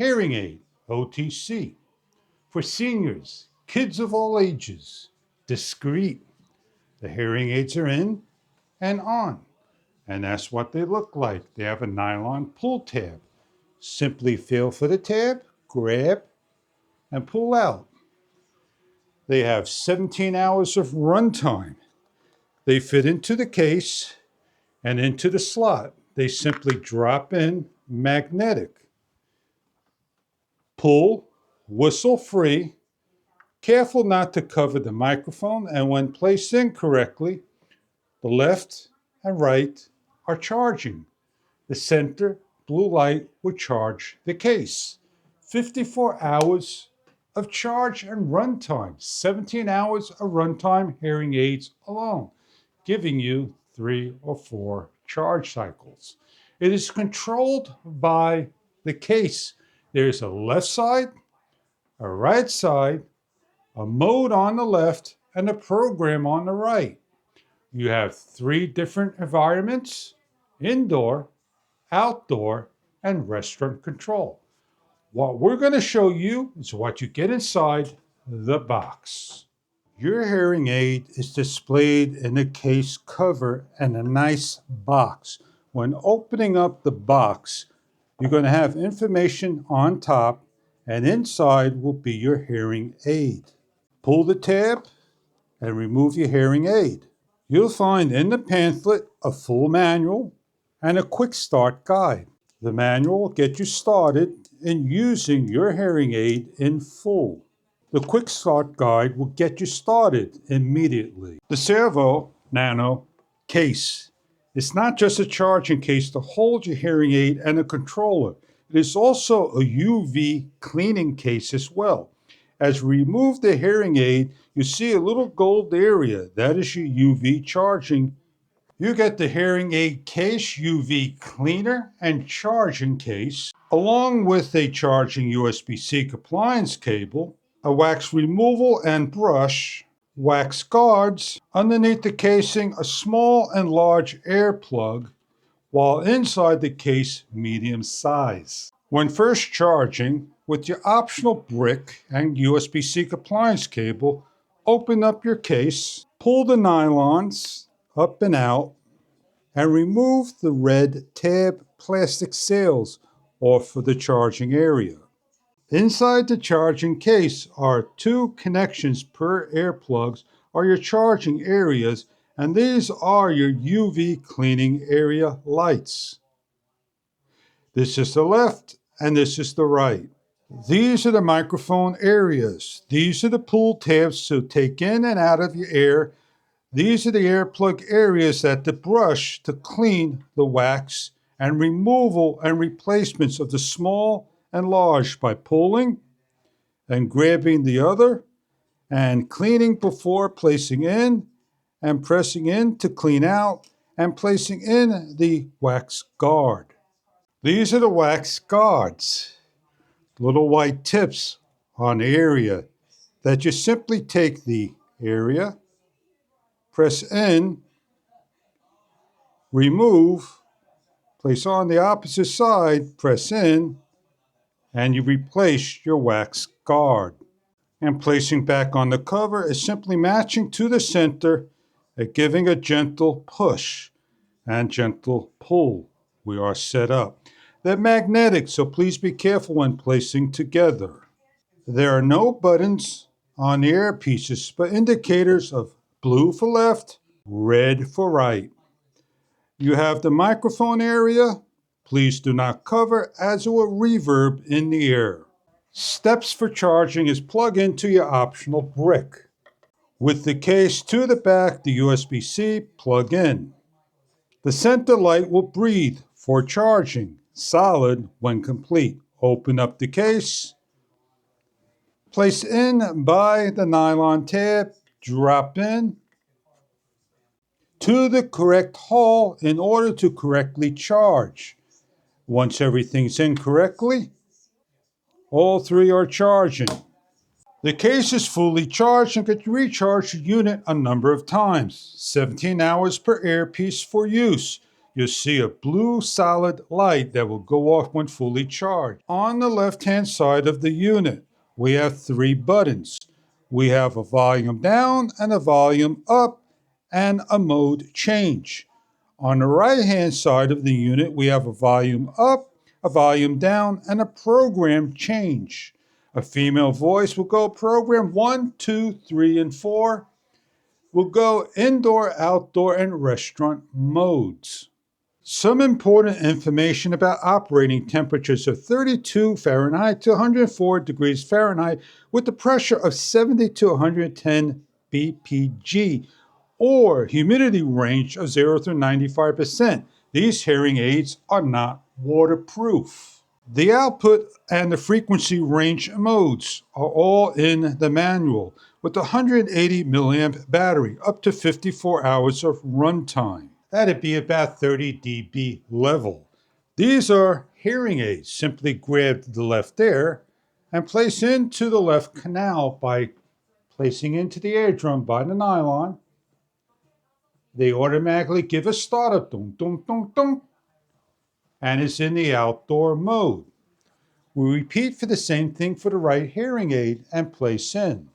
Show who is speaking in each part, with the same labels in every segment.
Speaker 1: Hearing aid, OTC. For seniors, kids of all ages, discreet. The hearing aids are in and on. And that's what they look like. They have a nylon pull tab. Simply feel for the tab, grab, and pull out. They have 17 hours of runtime. They fit into the case and into the slot. They simply drop in magnetic. Pull, whistle free. Careful not to cover the microphone, and when placed in correctly, the left and right are charging. The center blue light will charge the case. 54 hours of charge and runtime. 17 hours of runtime hearing aids alone, giving you 3 or 4 charge cycles. It is controlled by the case. There's a left side, a right side, a mode on the left, and a program on the right. You have 3 different environments: indoor, outdoor, and restaurant control. What we're going to show you is what you get inside the box. Your hearing aid is displayed in a case cover and a nice box. When opening up the box, you're going to have information on top, and inside will be your hearing aid. Pull the tab and remove your hearing aid. You'll find in the pamphlet a full manual and a quick start guide. The manual will get you started in using your hearing aid in full. The quick start guide will get you started immediately. The Servo Nano case. It's not just a charging case to hold your hearing aid and a controller. It is also a UV cleaning case as well. As we remove the hearing aid, you see a little gold area. That is your UV charging. You get the hearing aid case, UV cleaner, and charging case, along with a charging USB-C compliance cable, a wax removal and brush, wax guards, underneath the casing a small and large air plug, while inside the case medium size. When first charging, with your optional brick and USB-C compliance cable, open up your case, pull the nylons up and out, and remove the red tab plastic sails off of the charging area. Inside the charging case are 2 connections per air plugs are your charging areas, and these are your UV cleaning area lights. This is the left and this is the right. These are the microphone areas. These are the pull tabs to take in and out of your air. These are the air plug areas that the brush to clean the wax and removal and replacements of the small and large by pulling and grabbing the other and cleaning before placing in and pressing in to clean out and placing in the wax guard. These are the wax guards, little white tips on the area that you simply take the area, press in, remove, place on the opposite side, press in, and you replace your wax guard. And placing back on the cover is simply matching to the center and giving a gentle push and gentle pull. We are set up. They're magnetic, so please be careful when placing together. There are no buttons on the earpieces, but indicators of blue for left, red for right. You have the microphone area. Please do not cover, as it will reverb in the air. Steps for charging is plug into your optional brick. With the case to the back, the USB-C plug in. The center light will breathe for charging, solid when complete. Open up the case. Place in by the nylon tab, drop in to the correct hole in order to correctly charge. Once everything's in correctly, all 3 are charging. The case is fully charged and can recharge the unit a number of times. 17 hours per earpiece for use. you'll see a blue solid light that will go off when fully charged. On the left-hand side of the unit, we have 3 buttons. We have a volume down and a volume up and a mode change. On the right-hand side of the unit, we have a volume up, a volume down, and a program change. A female voice will go program 1, 2, 3, and 4. Will go indoor, outdoor, and restaurant modes. Some important information about operating temperatures of 32 Fahrenheit to 104 degrees Fahrenheit with the pressure of 70 to 110 BPG or humidity range of 0 to 95%. These hearing aids are not waterproof. The output and the frequency range modes are all in the manual with a 180 milliamp battery, up to 54 hours of runtime. That'd be about 30 dB level. These are hearing aids. Simply grab the left ear and place into the left canal by placing into the eardrum by the nylon. They automatically give a startup, dum, dum, dum, dum, and it's in the outdoor mode. We repeat for the same thing for the right hearing aid and place in.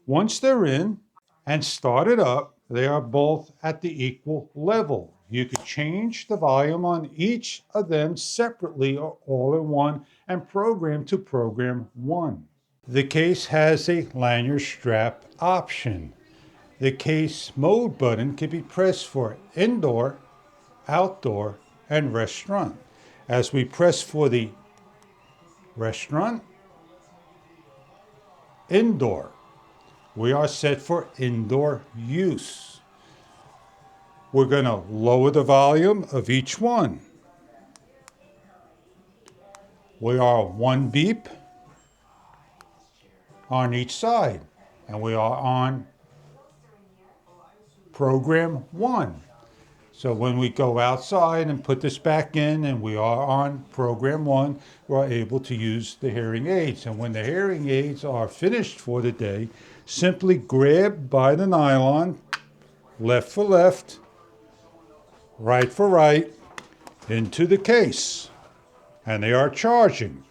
Speaker 1: Once they're in and started up, they are both at the equal level. You could change the volume on each of them separately or all in one and program to program 1. The case has a lanyard strap option. The case mode button can be pressed for indoor, outdoor, and restaurant. As we press for the restaurant, indoor, we are set for indoor use. We're going to lower the volume of each one. We are 1 beep on each side, and we are on program 1. So when we go outside and put this back in and we are on program 1, we're able to use the hearing aids. And when the hearing aids are finished for the day, simply grab by the nylon, left for left, right for right, into the case. And they are charging.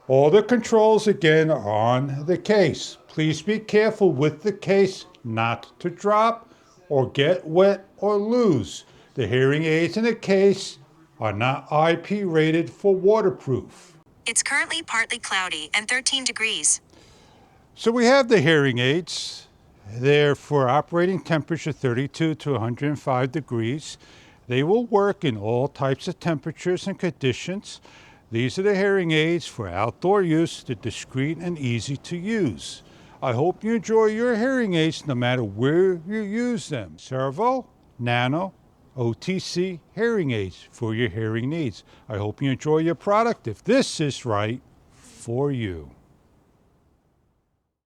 Speaker 1: All the controls again are on the case. Please be careful with the case not to drop or get wet or lose. The hearing aids in the case are not IP rated for waterproof.
Speaker 2: It's currently partly cloudy and 13 degrees.
Speaker 1: So we have the hearing aids. They're for operating temperature 32 to 105 degrees. They will work in all types of temperatures and conditions. These are the hearing aids for outdoor use. They're discreet and easy to use. I hope you enjoy your hearing aids no matter where you use them. Servo, Nano, OTC hearing aids for your hearing needs. I hope you enjoy your product if this is right for you.